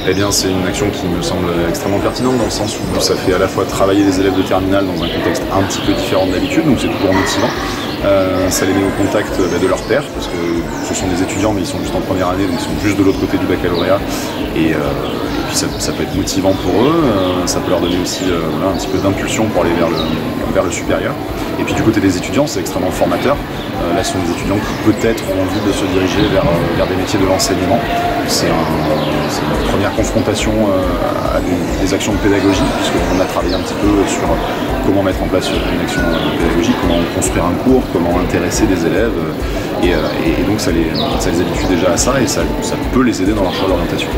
Eh bien, c'est une action qui me semble extrêmement pertinente dans le sens où ça fait à la fois travailler des élèves de terminale dans un contexte un petit peu différent de d'habitude, donc c'est toujours motivant. Ça les met au contact de leurs pairs, parce que ce sont des étudiants mais ils sont juste en première année, donc ils sont juste de l'autre côté du baccalauréat. Et puis ça peut être motivant pour eux, ça peut leur donner aussi voilà, un petit peu d'impulsion pour aller vers le supérieur. Et puis du côté des étudiants, c'est extrêmement formateur. Là, ce sont des étudiants qui peut-être ont envie de se diriger vers des métiers de l'enseignement. C'est une première confrontation à des actions de pédagogie, puisqu'on a travaillé un petit peu sur comment mettre en place une action pédagogique, comment construire un cours, comment intéresser des élèves. Et donc ça les habitue déjà à ça et ça peut les aider dans leur choix d'orientation.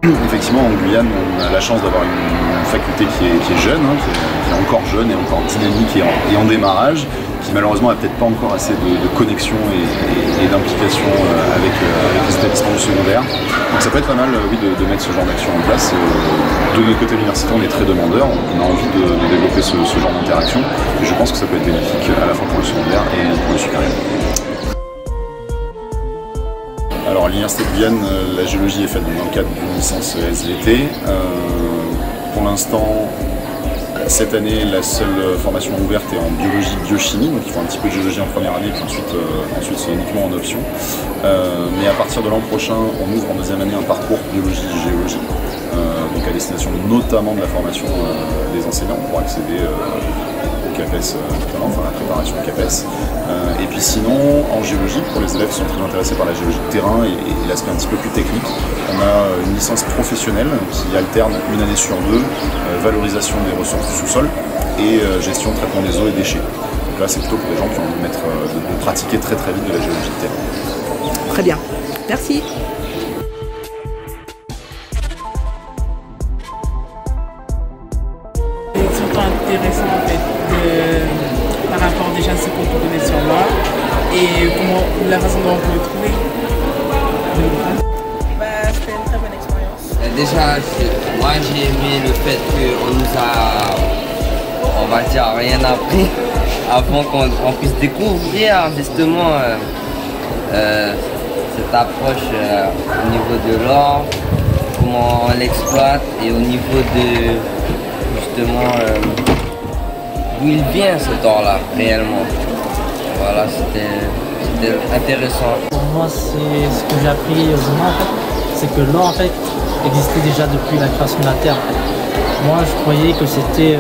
Effectivement, en Guyane, on a la chance d'avoir une faculté qui est jeune, hein, qui est encore jeune et encore dynamique et en démarrage, qui malheureusement n'a peut-être pas encore assez de connexion et d'implication avec les établissements du secondaire. Donc ça peut être pas mal oui, de mettre ce genre d'action en place. De notre côté universitaire, on est très demandeur, on a envie de développer ce genre d'interaction et je pense que ça peut être bénéfique à la fois pour le secondaire et pour le supérieur. Alors à l'Université de Guyane, la géologie est faite dans le cadre d'une licence SVT. Pour l'instant, cette année, la seule formation ouverte est en biologie-biochimie, donc il faut un petit peu de géologie en première année, puis ensuite c'est uniquement en option. Mais à partir de l'an prochain, on ouvre en deuxième année un parcours biologie-géologie, donc à destination notamment de la formation des enseignants pour accéder au CAPES notamment, enfin la préparation au CAPES. Et puis sinon, en géologie, pour les élèves qui sont très intéressés par la géologie de terrain et l'aspect un petit peu plus technique, on a une licence professionnelle qui alterne une année sur deux, valorisation des ressources du sous-sol et gestion, traitement des eaux et déchets. Donc là, c'est plutôt pour des gens qui ont envie de pratiquer très très vite de la géologie de terrain. Très bien, merci. C'est surtout intéressant en fait par rapport déjà à ce qu'on peut connaître sur moi et la façon dont on peut le trouver. C'était une très bonne expérience. Déjà, moi j'ai aimé le fait qu'on nous a, on va dire, rien appris avant qu'on puisse découvrir justement cette approche au niveau de l'or, comment on l'exploite et au niveau de justement d'où il vient cet or-là réellement. Voilà, c'était intéressant. Pour moi, c'est ce que j'ai appris vraiment, en fait, c'est que l'or en fait existait déjà depuis la création de la Terre. Moi, je croyais que c'était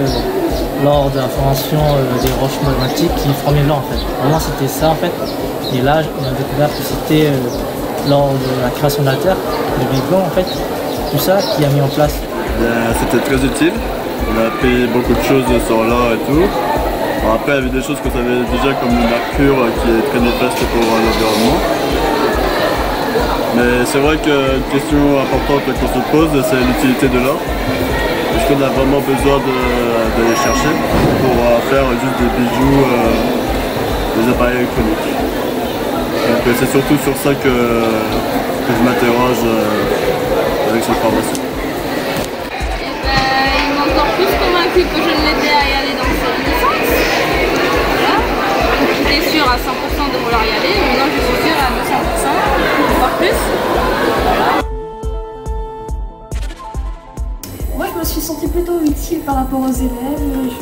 lors de la formation des roches magmatiques qui formaient l'or en fait. Pour moi, c'était ça en fait. Et là, on a découvert que c'était lors de la création de la Terre, le Big Bang en fait, tout ça qui a mis en place. C'était très utile. On a appris beaucoup de choses sur l'or et tout. Bon, après, il y avait des choses qu'on savait déjà comme le mercure qui est très néfaste pour l'environnement. Mais c'est vrai qu'une question importante qu'on se pose, c'est l'utilité de l'or. Est-ce qu'on a vraiment besoin de les chercher pour faire juste des bijoux, des appareils électroniques? Donc c'est surtout sur ça que je m'interroge avec cette formation. Il m'a encore plus convaincu que je ne l'étais à y aller dans cette licence. Voilà. J'étais sûre à 100% de vouloir y aller, maintenant je suis sûre à 200%, voire plus. Moi je me suis sentie plutôt utile par rapport aux élèves. Je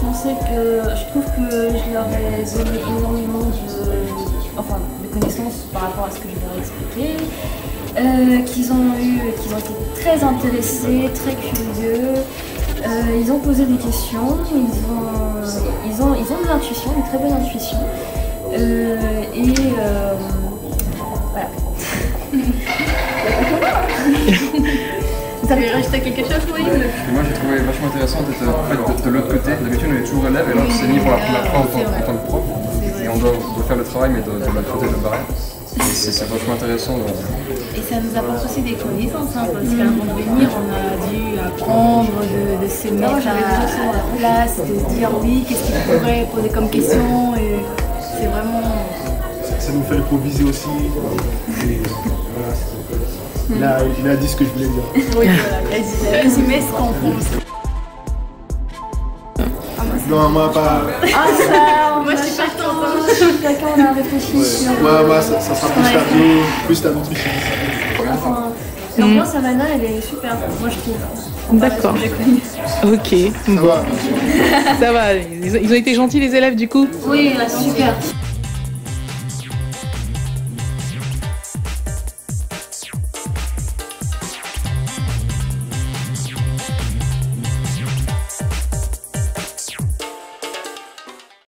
trouve que je leur ai donné énormément de connaissances par rapport à ce que je leur ai expliqué. Qu'ils ont été très intéressés, très curieux. Ils ont posé des questions, ils ont de l'intuition, une très bonne intuition. Voilà. Vous avez rajouté quelque chose, oui? Moi j'ai trouvé vachement intéressant d'être de l'autre côté. D'habitude on est toujours élève et là on s'est mis pour la première fois en tant que prof. Et on doit faire le travail mais de l'autre côté de la barrière. C'est vachement intéressant. Et ça nous apporte aussi des connaissances, hein, parce qu'avant de venir, on a dû apprendre de se mettre à la place, de se dire oui, qu'est-ce qu'il pourrait poser comme question, et c'est vraiment... Ça nous fait improviser aussi. Et, voilà, il a dit ce que je voulais dire. Oui, voilà, il a résumé ce qu'on pense. Non, moi pas. Ah ça, moi je suis pas contente. Chacun on a réfléchi sur... Ouais, ça sera plus ta nutrition. L'ambiance à Mana, elle est super, moi je trouve. D'accord. Ok. Bon. Ça va, ils ont été gentils les élèves du coup? Oui, super.